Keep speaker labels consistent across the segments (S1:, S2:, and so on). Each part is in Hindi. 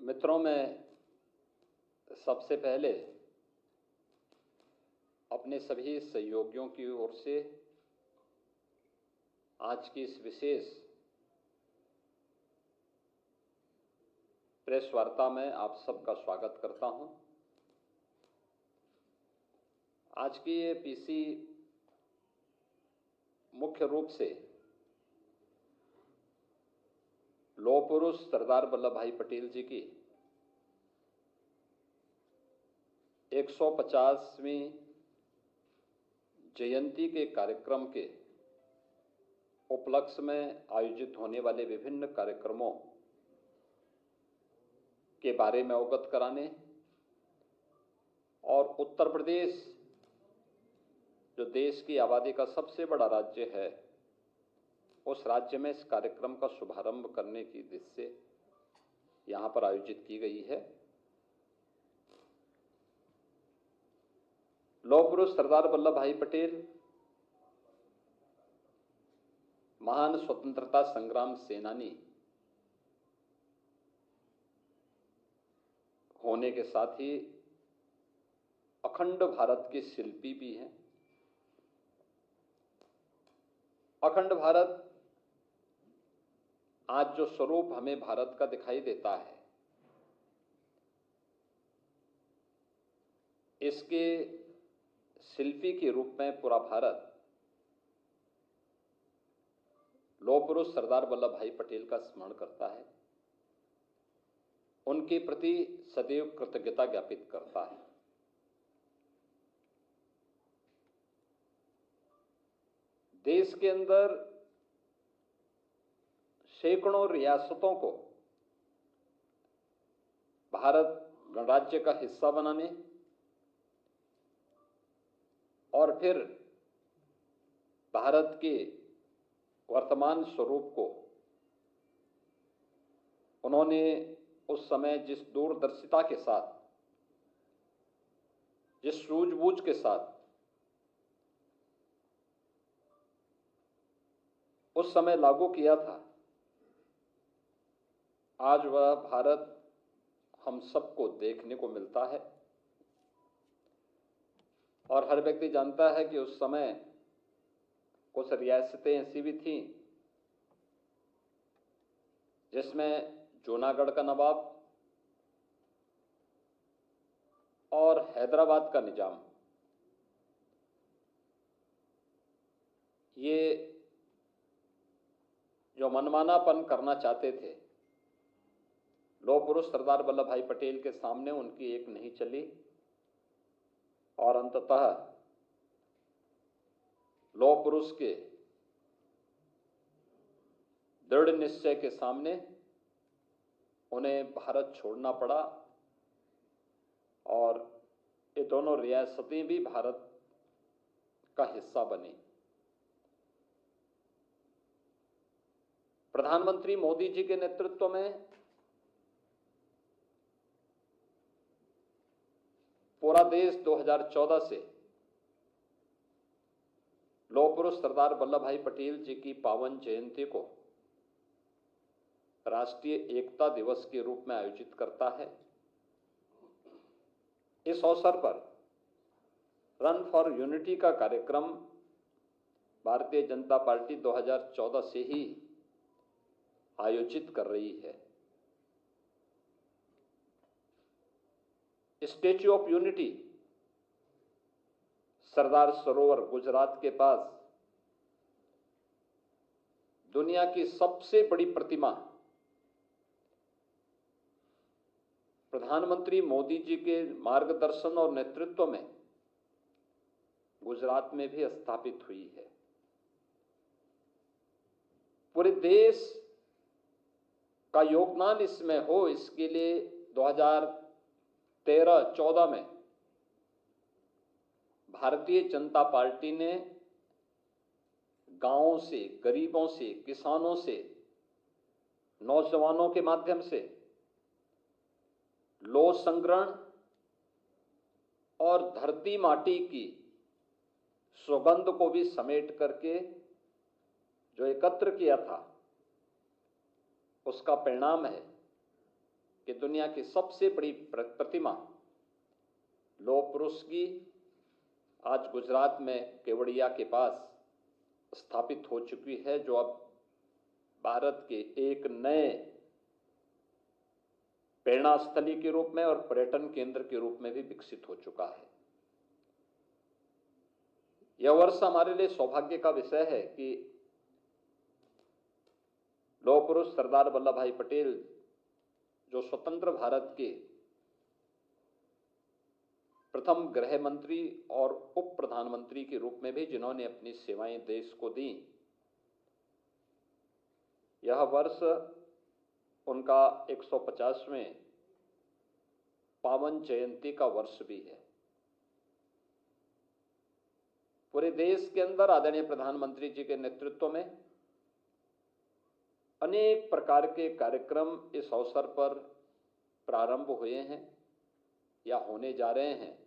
S1: मित्रों, मैं सबसे पहले अपने सभी सहयोगियों की ओर से आज की इस विशेष प्रेस वार्ता में आप सबका स्वागत करता हूं। आज की ये पीसी मुख्य रूप से लौह पुरुष सरदार वल्लभ भाई पटेल जी की 150वीं जयंती के कार्यक्रम के उपलक्ष्य में आयोजित होने वाले विभिन्न कार्यक्रमों के बारे में अवगत कराने और उत्तर प्रदेश जो देश की आबादी का सबसे बड़ा राज्य है, उस राज्य में इस कार्यक्रम का शुभारंभ करने की दृष्टि से यहां पर आयोजित की गई है। लौह पुरुष सरदार वल्लभ भाई पटेल महान स्वतंत्रता संग्राम सेनानी होने के साथ ही अखंड भारत के शिल्पी भी हैं। अखंड भारत आज जो स्वरूप हमें भारत का दिखाई देता है, इसके शिल्पी के रूप में पूरा भारत लौह पुरुष सरदार वल्लभ भाई पटेल का स्मरण करता है, उनके प्रति सदैव कृतज्ञता ज्ञापित करता है। देश के अंदर सैकड़ों रियासतों को भारत गणराज्य का हिस्सा बनाने और फिर भारत के वर्तमान स्वरूप को उन्होंने उस समय जिस दूरदर्शिता के साथ, जिस सूझबूझ के साथ उस समय लागू किया था, आज वह भारत हम सबको देखने को मिलता है। और हर व्यक्ति जानता है कि उस समय कुछ रियासतें ऐसी भी थीं जिसमें जूनागढ़ का नवाब और हैदराबाद का निजाम ये जो मनमानापन करना चाहते थे, लौह पुरुष सरदार वल्लभ भाई पटेल के सामने उनकी एक नहीं चली और अंततः लौह पुरुष के दृढ़ निश्चय के सामने उन्हें भारत छोड़ना पड़ा और ये दोनों रियासतें भी भारत का हिस्सा बनी। प्रधानमंत्री मोदी जी के नेतृत्व में पूरा देश 2014 से लौह पुरुष सरदार वल्लभ भाई पटेल जी की पावन जयंती को राष्ट्रीय एकता दिवस के रूप में आयोजित करता है। इस अवसर पर रन फॉर यूनिटी का कार्यक्रम भारतीय जनता पार्टी 2014 से ही आयोजित कर रही है। Statue of unity Sardar Sarovar Gujarat के पास दुनिया की सबसे बड़ी प्रतिमा प्रधानमंत्री मोदी जी के मार्गदर्शन और नेतृत्व में गुजरात में भी स्थापित हुई है। पूरे देश का योगदान इसमें हो, इसके लिए 2013-14 में भारतीय जनता पार्टी ने गांवों से, गरीबों से, किसानों से, नौजवानों के माध्यम से लौह संग्रहण और धरती माटी की सुगंध को भी समेट करके जो एकत्र किया था, उसका परिणाम है कि दुनिया की सबसे बड़ी प्रतिमा लौह पुरुष की आज गुजरात में केवड़िया के पास स्थापित हो चुकी है, जो अब भारत के एक नए प्रेरणा स्थली के रूप में और पर्यटन केंद्र के रूप में भी विकसित हो चुका है। यह वर्ष हमारे लिए सौभाग्य का विषय है कि लौह पुरुष सरदार वल्लभ भाई पटेल, जो स्वतंत्र भारत के प्रथम गृह मंत्री और उप प्रधानमंत्री के रूप में भी जिन्होंने अपनी सेवाएं देश को दी, यह वर्ष उनका 150वें पावन जयंती का वर्ष भी है। पूरे देश के अंदर आदरणीय प्रधानमंत्री जी के नेतृत्व में अनेक प्रकार के कार्यक्रम इस अवसर पर प्रारंभ हुए हैं या होने जा रहे हैं,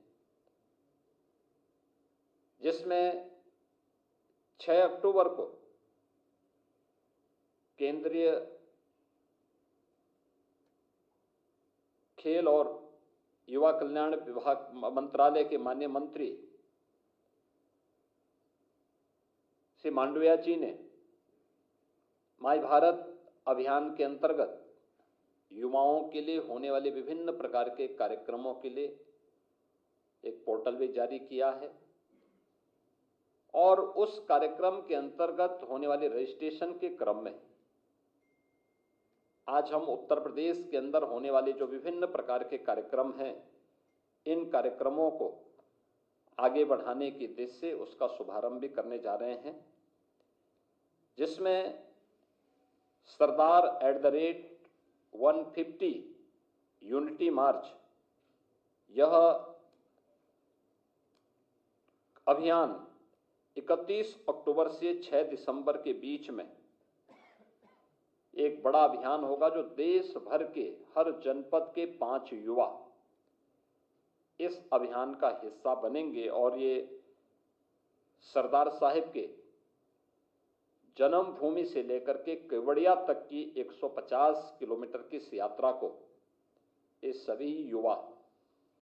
S1: जिसमें 6 अक्टूबर को केंद्रीय खेल और युवा कल्याण विभाग मंत्रालय के माननीय मंत्री श्री मांडविया जी ने माय भारत अभियान के अंतर्गत युवाओं के लिए होने वाले विभिन्न प्रकार के कार्यक्रमों के लिए एक पोर्टल भी जारी किया है और उस कार्यक्रम के अंतर्गत होने वाले रजिस्ट्रेशन के क्रम में आज हम उत्तर प्रदेश के अंदर होने वाले जो विभिन्न प्रकार के कार्यक्रम हैं, इन कार्यक्रमों को आगे बढ़ाने की दिशा से उसका शुभारंभ भी करने जा रहे हैं, जिसमें सरदार @150 यूनिटी मार्च, यह अभियान 31 अक्टूबर से 6 दिसंबर के बीच में एक बड़ा अभियान होगा, जो देश भर के हर जनपद के 5 युवा इस अभियान का हिस्सा बनेंगे और ये सरदार साहिब के जन्मभूमि से लेकर के केवड़िया तक की 150 किलोमीटर की इस यात्रा को ये सभी युवा